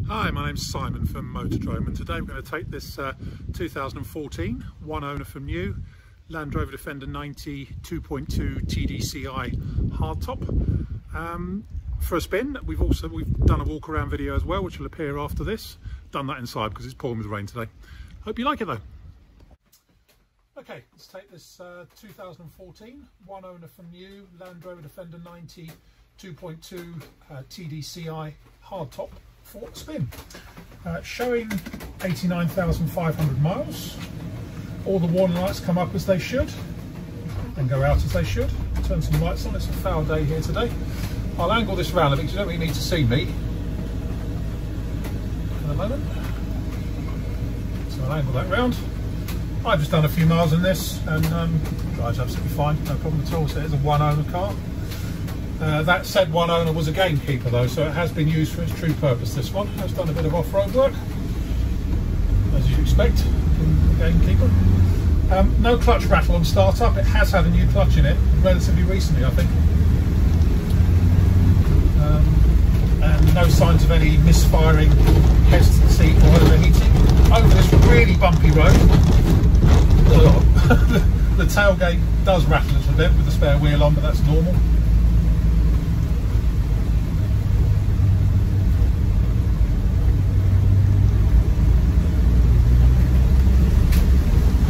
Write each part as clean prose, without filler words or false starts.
Hi, my name's Simon from Motordrome, and today we're going to take this 2014 one owner from new Land Rover Defender 90 2.2 TDCi hardtop for a spin. We've done a walk around video as well, which will appear after this. Done that inside because it's pouring with rain today. Hope you like it though. Okay, let's take this 2014 one owner from new Land Rover Defender 90 2.2 TDCi hardtop for spin, showing 89,500 miles. All the warning lights come up as they should and go out as they should. Turn some lights on. It's a foul day here today. I'll angle this round a bit because you don't really need to see me in a moment, so I'll angle that round. I've just done a few miles in this and drives absolutely fine, no problem at all. So it's a one owner car. That said, one owner was a gamekeeper though, so it has been used for its true purpose. This one has done a bit of off-road work, as you expect in a gamekeeper. No clutch rattle on start-up. It has had a new clutch in it relatively recently, I think. And no signs of any misfiring, hesitancy or overheating. Over this really bumpy road, the tailgate does rattle a little bit with the spare wheel on, but that's normal.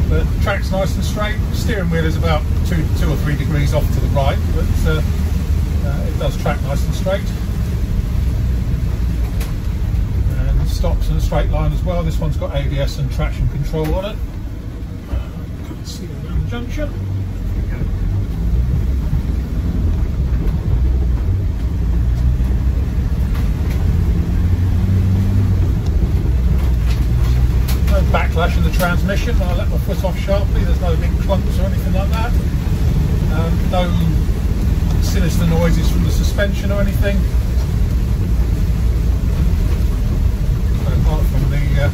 The track's nice and straight. Steering wheel is about 2 or 3 degrees off to the right, but it does track nice and straight. And stops in a straight line as well. This one's got ABS and traction control on it. Can't see it around the junction. Backlash in the transmission when I let my foot off sharply. There's no big clumps or anything like that. No sinister noises from the suspension or anything. Apart from the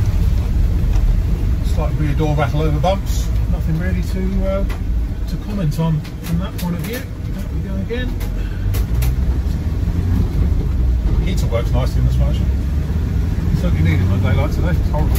slight rear door rattle over bumps, nothing really to comment on from that point of view. There we go again. Heater works nicely in this one actually. Certainly needed on a day like today. It's horrible.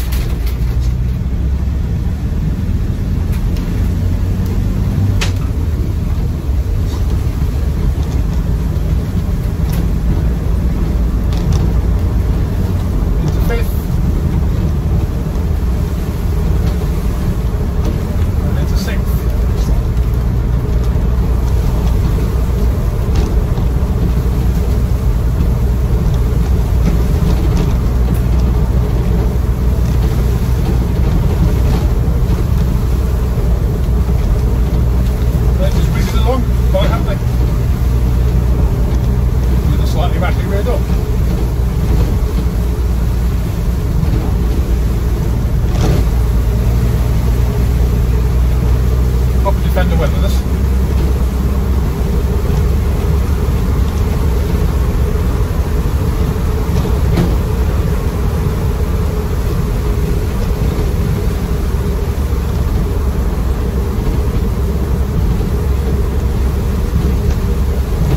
Defender weatherless.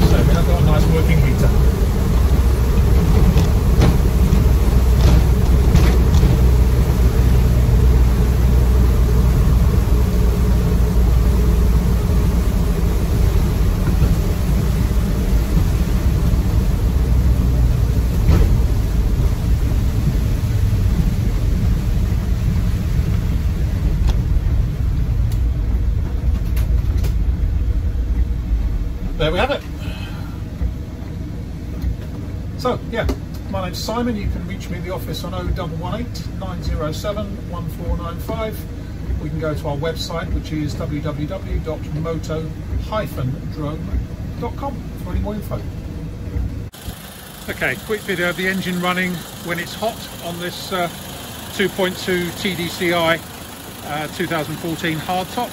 So I've got a nice working heater. There we have it. So yeah, my name's Simon. You can reach me at the office on 0118 907 1495. We can go to our website, which is www.moto-drome.com for any more info. Okay, quick video of the engine running when it's hot on this 2.2 TDCi 2014 hardtop.